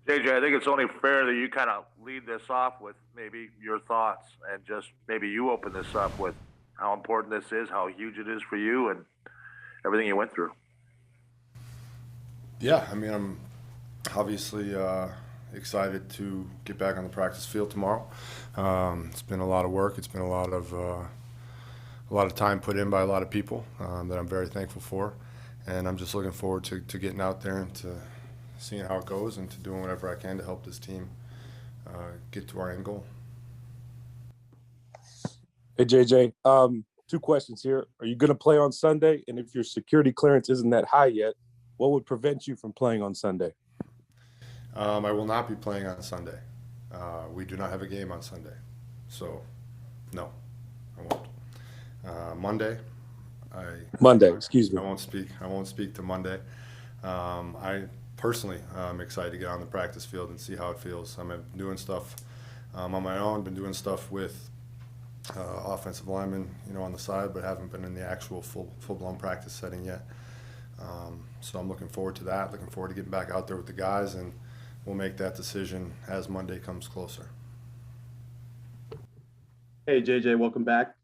JJ, I think it's only fair that you kind of lead this off with maybe your thoughts and just maybe you open this up with how important this is, how huge it is for you, and everything you went through. Yeah, I mean, I'm obviously excited to get back on the practice field tomorrow. It's been a lot of work. It's been a lot of time put in by a lot of people that I'm very thankful for, and I'm just looking forward to getting out there and to seeing how it goes and to doing whatever I can to help this team get to our end goal. Hey, JJ, two questions here. Are you going to play on Sunday? And if your security clearance isn't that high yet, what would prevent you from playing on Sunday? I will not be playing on Sunday. We do not have a game on Sunday, so no, I won't. Monday, Monday, excuse me. I won't speak. I won't speak to Monday. I personally am excited to get on the practice field and see how it feels. I'm doing stuff on my own. Been doing stuff with offensive linemen, on the side, but haven't been in the actual full-blown practice setting yet. So I'm looking forward to that. Looking forward to getting back out there with the guys, and we'll make that decision as Monday comes closer. Hey, JJ, welcome back.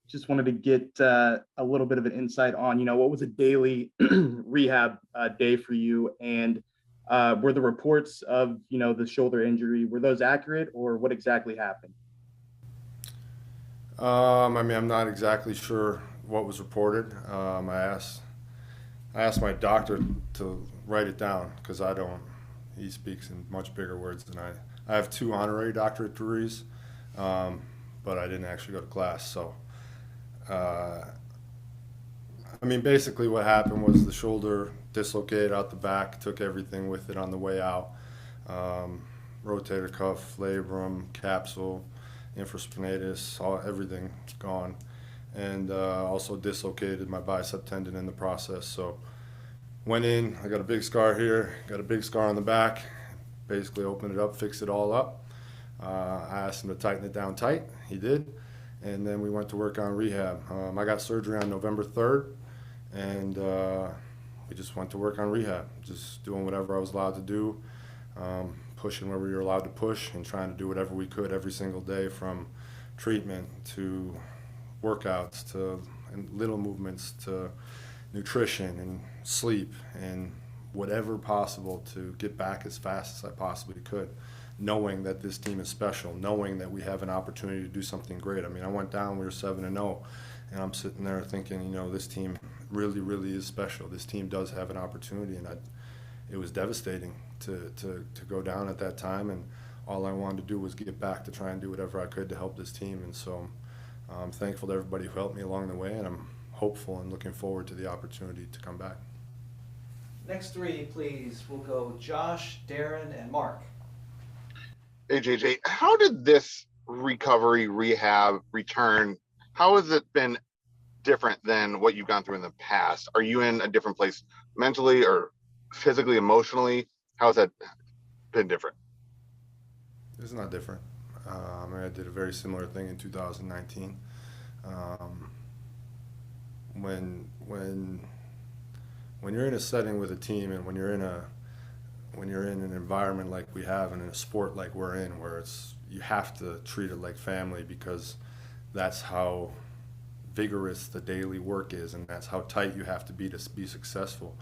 Just wanted to get a little bit of an insight on, what was a daily rehab day for you? And were the reports of, the shoulder injury, were those accurate, or what exactly happened? I mean, I'm not exactly sure what was reported. I asked my doctor to write it down because I don't. He speaks in much bigger words than I. I have 2 honorary doctorate degrees, but I didn't actually go to class. So, I mean, basically what happened was the shoulder dislocated out the back, took everything with it on the way out. Rotator cuff, labrum, capsule, infraspinatus, everything gone. And also dislocated my bicep tendon in the process. So went in, I got a big scar here, got a big scar on the back, basically opened it up, fixed it all up. I asked him to tighten it down tight, he did, and then we went to work on rehab. I got surgery on November 3rd, and we just went to work on rehab, just doing whatever I was allowed to do, pushing where we were allowed to push, and trying to do whatever we could every single day, from treatment to workouts to little movements to nutrition and sleep and whatever possible to get back as fast as I possibly could, knowing that this team is special, knowing that we have an opportunity to do something great. I mean, I went down, we were 7-0, and I'm sitting there thinking, this team really, really is special. This team does have an opportunity, and it was devastating to go down at that time, and all I wanted to do was get back to try and do whatever I could to help this team. And so I'm thankful to everybody who helped me along the way, and I'm hopeful and looking forward to the opportunity to come back. Next 3, please. We'll go Josh, Darren, and Mark. Hey, JJ, how did this recovery, rehab, return, how has it been different than what you've gone through in the past? Are you in a different place mentally or physically, emotionally? How has that been different? It's not different. I did a very similar thing in 2019. When you're in a setting with a team, and when you're in an environment like we have, and in a sport like we're in, where you have to treat it like family, because that's how vigorous the daily work is, and that's how tight you have to be successful.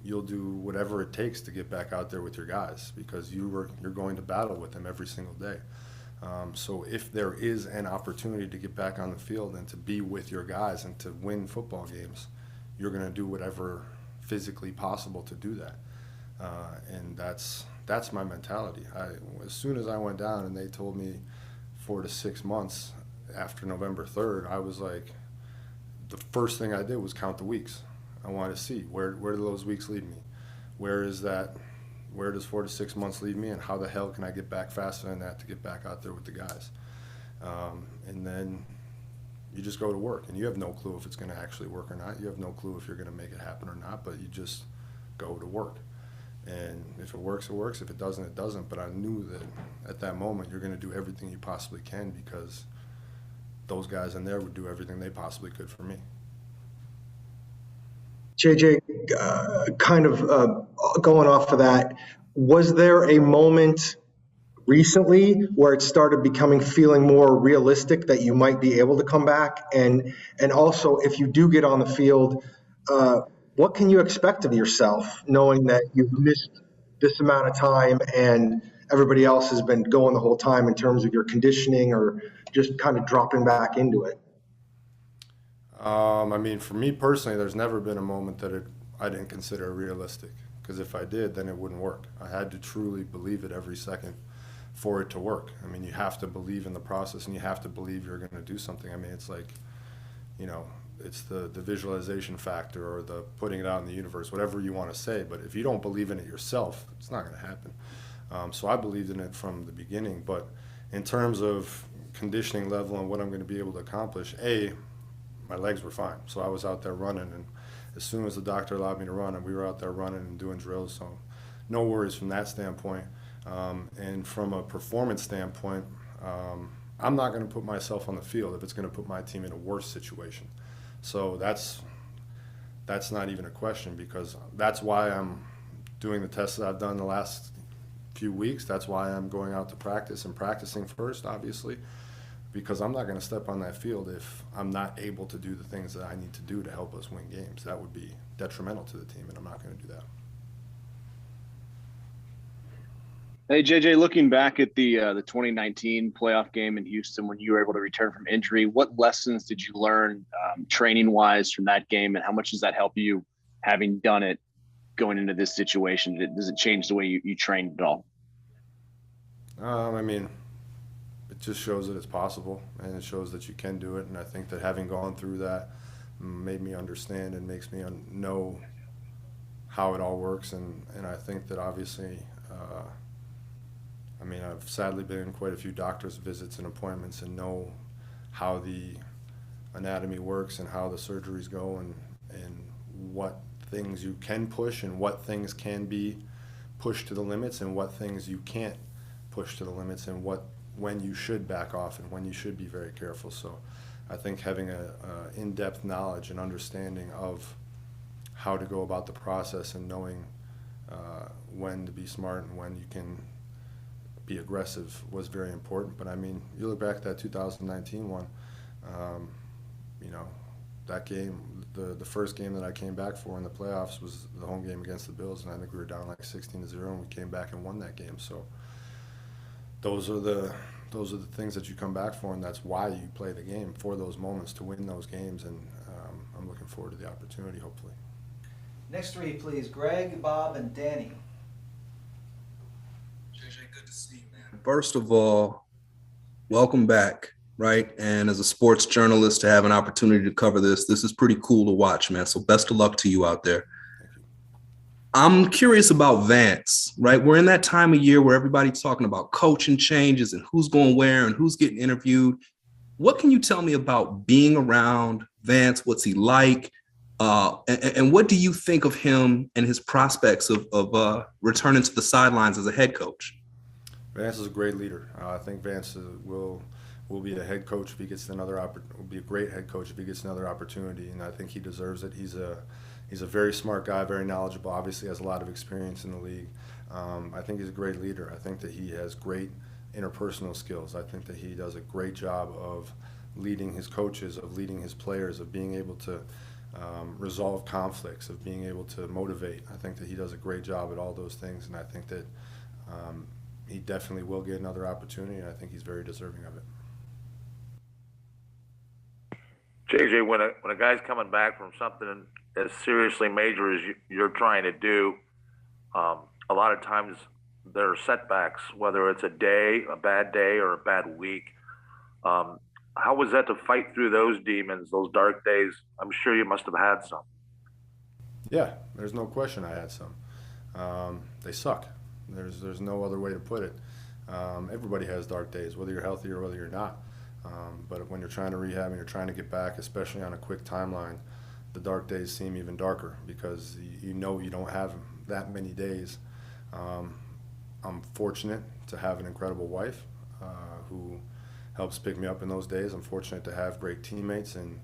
You'll do whatever it takes to get back out there with your guys, because you're going to battle with them every single day. So if there is an opportunity to get back on the field and to be with your guys and to win football games, you're going to do whatever physically possible to do that. And that's my mentality. As soon as I went down and they told me 4 to 6 months after November 3rd, I was like, the first thing I did was count the weeks. I wanted to see where do those weeks lead me? Where does 4 to 6 months lead me, and how the hell can I get back faster than that to get back out there with the guys? And then you just go to work, and you have no clue if it's going to actually work or not. You have no clue if you're going to make it happen or not, but you just go to work. And if it works, it works. If it doesn't, it doesn't. But I knew that at that moment you're going to do everything you possibly can, because those guys in there would do everything they possibly could for me. JJ, kind of going off of that, Was there a moment recently where it started feeling more realistic that you might be able to come back? And also, if you do get on the field, what can you expect of yourself, knowing that you've missed this amount of time and everybody else has been going the whole time in terms of your conditioning or just kind of dropping back into it? I mean, for me personally, there's never been a moment that I didn't consider realistic. Because if I did, then it wouldn't work. I had to truly believe it every second for it to work. I mean, you have to believe in the process, and you have to believe you're going to do something. I mean, it's like, you know, it's the visualization factor or the putting it out in the universe, whatever you want to say. But if you don't believe in it yourself, it's not going to happen. So I believed in it from the beginning. But in terms of conditioning level and what I'm going to be able to accomplish, my legs were fine. So I was out there running, and as soon as the doctor allowed me to run, and we were out there running and doing drills. So no worries from that standpoint. And from a performance standpoint, I'm not going to put myself on the field if it's going to put my team in a worse situation. So that's not even a question, because that's why I'm doing the tests that I've done the last few weeks. That's why I'm going out to practice and practicing first, obviously, because I'm not going to step on that field if I'm not able to do the things that I need to do to help us win games. That would be detrimental to the team, and I'm not going to do that. Hey, JJ, looking back at the 2019 playoff game in Houston when you were able to return from injury, what lessons did you learn training-wise from that game, and how much does that help you, having done it, going into this situation? Does it change the way you trained at all? I mean, it just shows that it's possible, and it shows that you can do it. And I think that having gone through that made me understand and makes me know how it all works. And I think that obviously, I mean, I've sadly been in quite a few doctor's visits and appointments and know how the anatomy works and how the surgeries go, and what things you can push and what things can be pushed to the limits and what things you can't push to the limits, and when you should back off and when you should be very careful. So I think having a in-depth knowledge and understanding of how to go about the process and knowing when to be smart and when you can be aggressive was very important. But I mean, you look back at that 2019 one, you know, that game, the first game that I came back for in the playoffs was the home game against the Bills, and I think we were down like 16-0, and we came back and won that game. So those are the things that you come back for, and that's why you play the game, for those moments, to win those games. And I'm looking forward to the opportunity, hopefully. Next three, please. Greg, Bob, and Danny. JJ, good to see you, man. First of all, welcome back, right? And as a sports journalist, to have an opportunity to cover this is pretty cool to watch, man. So best of luck to you out there. I'm curious about Vance, right? We're in that time of year where everybody's talking about coaching changes and who's going where and who's getting interviewed. What can you tell me about being around Vance? What's he like? And what do you think of him and his prospects of returning to the sidelines as a head coach? Vance is a great leader. I think Vance will be a head coach if he gets will be a great head coach if he gets another opportunity, and I think he deserves it. He's a very smart guy, very knowledgeable, obviously has a lot of experience in the league. I think he's a great leader. I think that he has great interpersonal skills. I think that he does a great job of leading his coaches, of leading his players, of being able to resolve conflicts, of being able to motivate. I think that he does a great job at all those things, and I think that he definitely will get another opportunity, and I think he's very deserving of it. JJ, when a guy's coming back from something as seriously major as you're trying to do, a lot of times there are setbacks, whether it's a bad day, or a bad week. How was that to fight through those demons, those dark days? I'm sure you must have had some. Yeah, there's no question I had some. They suck. There's no other way to put it. Everybody has dark days, whether you're healthy or whether you're not. But when you're trying to rehab and you're trying to get back, especially on a quick timeline, the dark days seem even darker because you know you don't have that many days. I'm fortunate to have an incredible wife who helps pick me up in those days. I'm fortunate to have great teammates and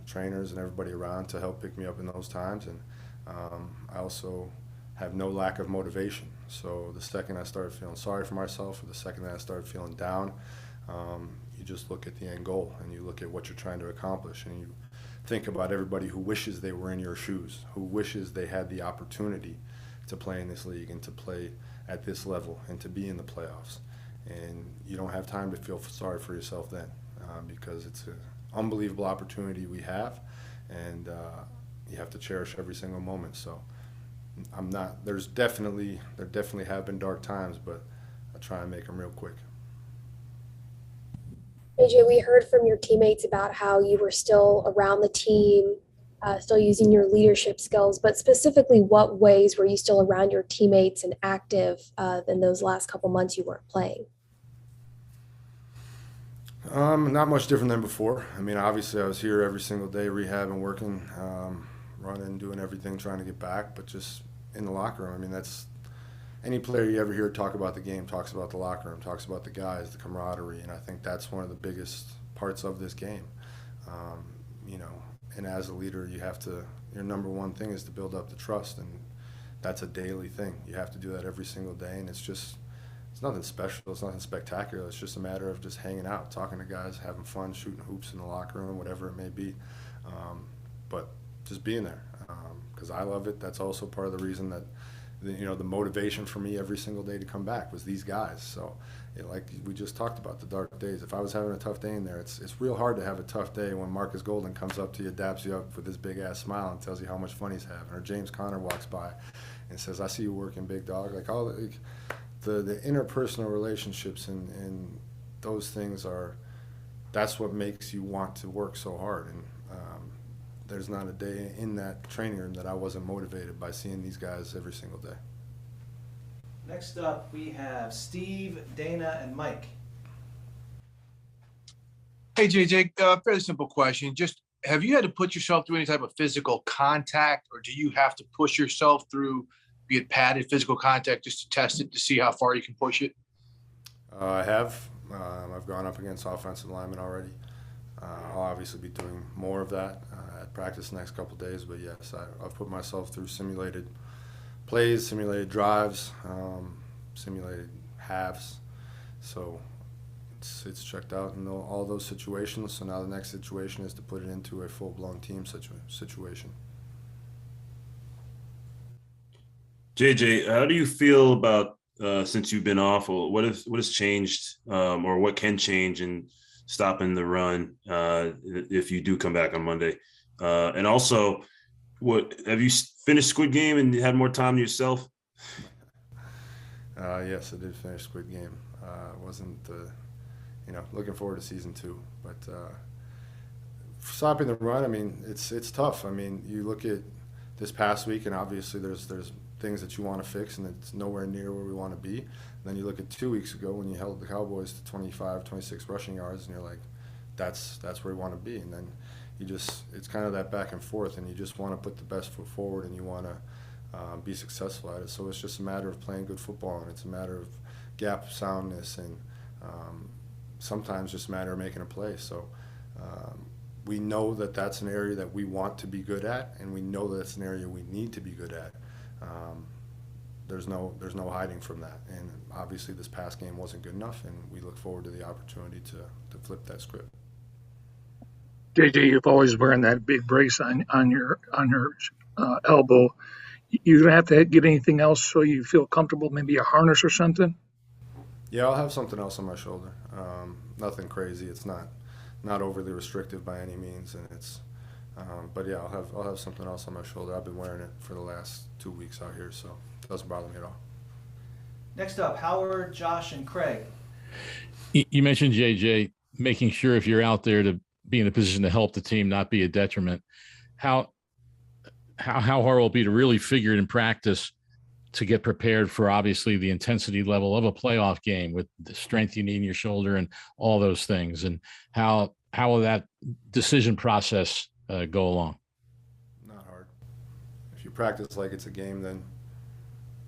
trainers and everybody around to help pick me up in those times. And I also have no lack of motivation. So the second I started feeling sorry for myself, or the second that I started feeling down, you just look at the end goal and you look at what you're trying to accomplish, and you think about everybody who wishes they were in your shoes, who wishes they had the opportunity to play in this league and to play at this level and to be in the playoffs. And you don't have time to feel sorry for yourself then, because it's an unbelievable opportunity we have, and you have to cherish every single moment. So there definitely have been dark times, but I try and make them real quick. JJ, we heard from your teammates about how you were still around the team, still using your leadership skills, but specifically what ways were you still around your teammates and active in those last couple months you weren't playing? Not much different than before. I mean, obviously I was here every single day, rehabbing, working, running, doing everything, trying to get back, but just in the locker room. I mean, that's any player you ever hear talk about the game talks about the locker room, talks about the guys, the camaraderie, and I think that's one of the biggest parts of this game. You know, and as a leader, your number one thing is to build up the trust, and that's a daily thing. You have to do that every single day, and it's nothing special, it's nothing spectacular. It's just a matter of just hanging out, talking to guys, having fun, shooting hoops in the locker room, whatever it may be. But just being there, because I love it. That's also part of the reason that the motivation for me every single day to come back was these guys. So, like we just talked about, the dark days. If I was having a tough day in there, it's real hard to have a tough day when Marcus Golden comes up to you, daps you up with his big ass smile and tells you how much fun he's having, or James Conner walks by and says, "I see you working, big dog." Like the interpersonal relationships and those things that's what makes you want to work so hard. And there's not a day in that training room that I wasn't motivated by seeing these guys every single day. Next up, we have Steve, Dana, and Mike. Hey, JJ, fairly simple question. Just, have you had to put yourself through any type of physical contact, or do you have to push yourself through, be it padded physical contact, just to test it to see how far you can push it? I have. I've gone up against offensive linemen already. I'll obviously be doing more of that at practice the next couple of days, but yes, I've put myself through simulated plays, simulated drives, simulated halves. So it's checked out in all those situations. So now the next situation is to put it into a full-blown team situation. JJ, how do you feel about since you've been off? What has changed, or what can change in stopping the run if you do come back on Monday? And also, what have you finished Squid Game and had more time to yourself? Yes, I did finish Squid Game. Wasn't looking forward to season 2, but stopping the run, I mean, it's tough. I mean, you look at this past week, and obviously there's things that you want to fix, and it's nowhere near where we want to be. And then you look at 2 weeks ago when you held the Cowboys to 25, 26 rushing yards, and you're like, that's where we want to be. And then it's kind of that back and forth, and you just want to put the best foot forward, and you want to be successful at it. So it's just a matter of playing good football, and it's a matter of gap soundness, and sometimes just a matter of making a play. So we know that that's an area that we want to be good at, and we know that it's an area we need to be good at. There's no hiding from that, and obviously this past game wasn't good enough, and we look forward to the opportunity to flip that script. JJ, you've always wearing that big brace on your elbow. You don't have to get anything else so you feel comfortable, maybe a harness or something? Yeah, I'll have something else on my shoulder. Nothing crazy. It's not overly restrictive by any means, and it's but yeah, I'll have something else on my shoulder. I've been wearing it for the last 2 weeks out here, so it doesn't bother me at all. Next up, Howard, Josh, and Craig. You mentioned, JJ, making sure if you're out there to be in a position to help the team, not be a detriment. How hard will it be to really figure it in practice to get prepared for obviously the intensity level of a playoff game with the strength you need in your shoulder and all those things? And how will that decision process go along? Not hard. If you practice like it's a game, then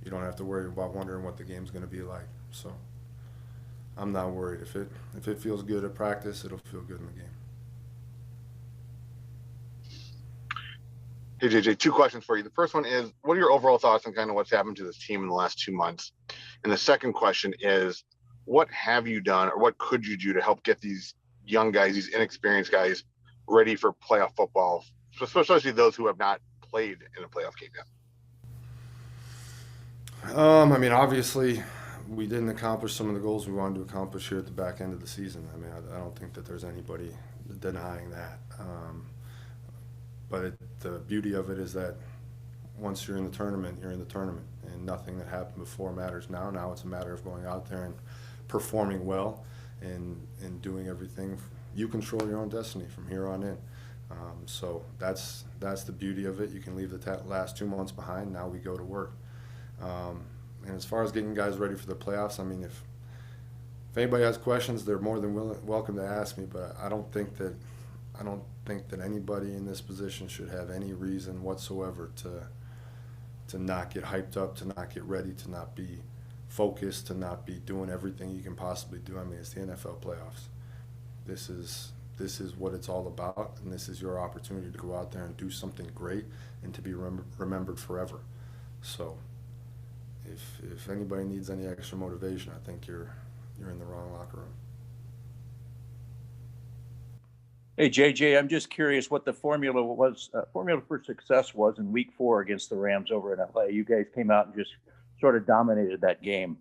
you don't have to worry about wondering what the game's going to be like. So I'm not worried. If it feels good at practice, it'll feel good in the game. Hey, JJ, two questions for you. The first one is, what are your overall thoughts on kind of what's happened to this team in the last 2 months? And the second question is, what have you done or what could you do to help get these young guys, these inexperienced guys, ready for playoff football, especially those who have not played in a playoff game yet? I mean, obviously, we didn't accomplish some of the goals we wanted to accomplish here at the back end of the season. I mean, I don't think that there's anybody denying that. But the beauty of it is that once you're in the tournament, you're in the tournament, and nothing that happened before matters now. Now it's a matter of going out there and performing well and doing everything. You control your own destiny from here on in. So that's the beauty of it. You can leave the last 2 months behind. Now we go to work. And as far as getting guys ready for the playoffs, I mean, if anybody has questions, they're more than welcome to ask me. But I don't think that anybody in this position should have any reason whatsoever to not get hyped up, to not get ready, to not be focused, to not be doing everything you can possibly do. I mean, it's the NFL playoffs. This is what it's all about, and this is your opportunity to go out there and do something great and to be remembered forever. So if anybody needs any extra motivation, I think you're in the wrong locker room. Hey, JJ, I'm just curious what the formula for success was in Week 4 against the Rams over in LA. You guys came out and just sort of dominated that game.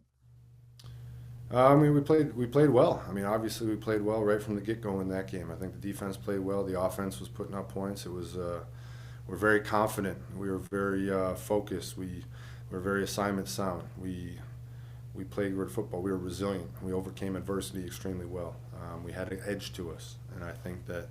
I mean, we played well. I mean, obviously we played well right from the get-go in that game. I think the defense played well. The offense was putting up points. It was we're very confident. We were very focused. We were very assignment sound. We played good football. We were resilient. We overcame adversity extremely well. We had an edge to us, and I think that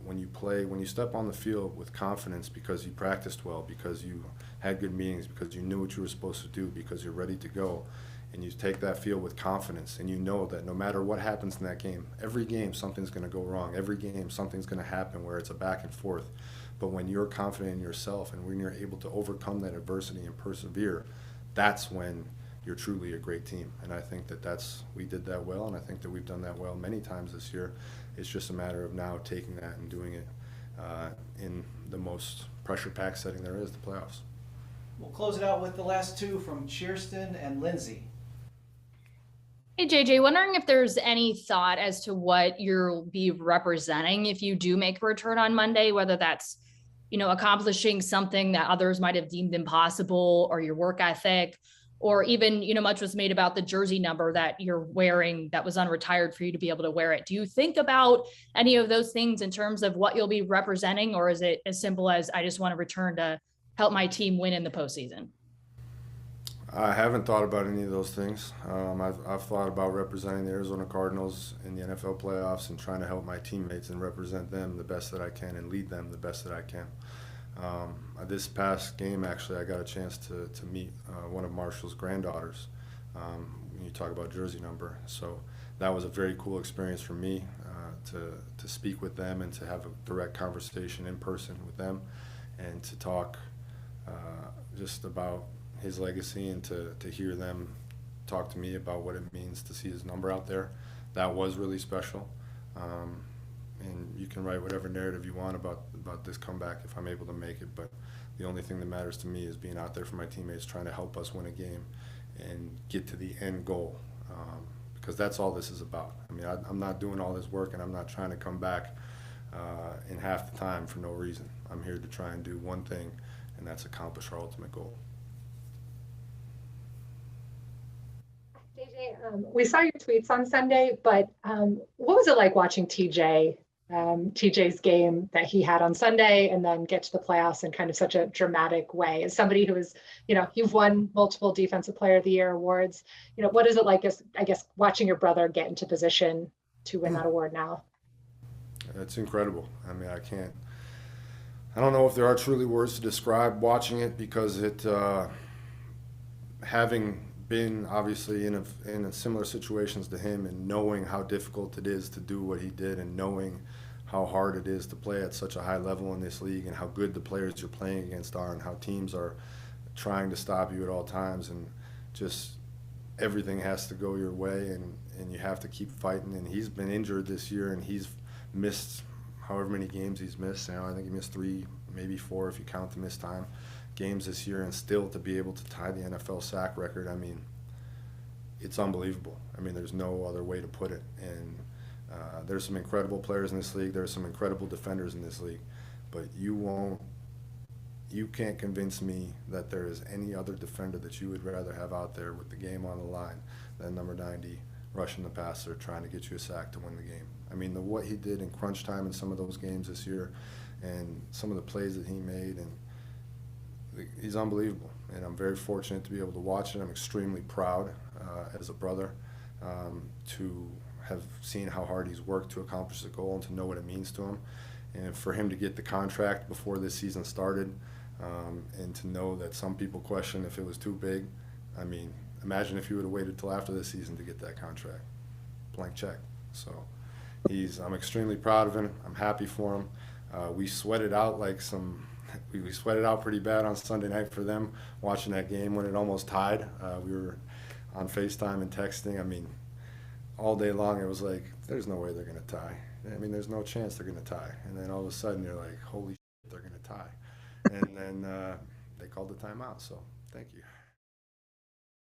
when you step on the field with confidence because you practiced well, because you had good meetings, because you knew what you were supposed to do, because you're ready to go, and you take that field with confidence, and you know that no matter what happens in that game, every game something's going to go wrong. Every game something's going to happen where it's a back and forth. But when you're confident in yourself and when you're able to overcome that adversity and persevere, that's when you're truly a great team. And I think that we did that well, and I think that we've done that well many times this year. It's just a matter of now taking that and doing it in the most pressure-packed setting there is, the playoffs. We'll close it out with the last two from Cheerston and Lindsay. Hey, JJ, wondering if there's any thought as to what you'll be representing if you do make a return on Monday, whether that's, accomplishing something that others might have deemed impossible, or your work ethic, or even, much was made about the jersey number that you're wearing that was unretired for you to be able to wear it. Do you think about any of those things in terms of what you'll be representing, or is it as simple as I just want to return to help my team win in the postseason? I haven't thought about any of those things. I've thought about representing the Arizona Cardinals in the NFL playoffs and trying to help my teammates and represent them the best that I can and lead them the best that I can. This past game, actually, I got a chance to meet one of Marshall's granddaughters when you talk about jersey number. So that was a very cool experience for me to speak with them and to have a direct conversation in person with them and to talk just about his legacy and to hear them talk to me about what it means to see his number out there. That was really special. And you can write whatever narrative you want about this comeback if I'm able to make it, but the only thing that matters to me is being out there for my teammates, trying to help us win a game and get to the end goal, because that's all this is about. I mean, I'm not doing all this work and I'm not trying to come back in half the time for no reason. I'm here to try and do one thing, and that's accomplish our ultimate goal. JJ, we saw your tweets on Sunday, but what was it like watching TJ's game that he had on Sunday and then get to the playoffs in kind of such a dramatic way? As somebody who is, you've won multiple Defensive Player of the Year awards, what is it like, I guess, watching your brother get into position to win that award now? It's incredible. I mean, I don't know if there are truly words to describe watching it, because having been obviously in a similar situations to him and knowing how difficult it is to do what he did and knowing how hard it is to play at such a high level in this league and how good the players you're playing against are and how teams are trying to stop you at all times, and just everything has to go your way and you have to keep fighting. And he's been injured this year and he's missed however many games he's missed now. I think he missed 3, maybe 4 if you count the missed time games this year, and still to be able to tie the NFL sack record, I mean, it's unbelievable. I mean, there's no other way to put it. And there's some incredible players in this league. There's some incredible defenders in this league. But you can't convince me that there is any other defender that you would rather have out there with the game on the line than number 90 rushing the passer, trying to get you a sack to win the game. I mean, what he did in crunch time in some of those games this year, and some of the plays that he made, and he's unbelievable. And I'm very fortunate to be able to watch it. I'm extremely proud as a brother to have seen how hard he's worked to accomplish the goal and to know what it means to him. And for him to get the contract before this season started, and to know that some people question if it was too big. I mean, imagine if he would have waited till after this season to get that contract. Blank check. So I'm extremely proud of him. I'm happy for him. We sweated out we sweated out pretty bad on Sunday night for them, watching that game when it almost tied. We were on FaceTime and texting. I mean, all day long it was like, there's no way they're going to tie. I mean, there's no chance they're going to tie. And then all of a sudden you're like, holy shit, they're going to tie. And then they called the timeout. So thank you.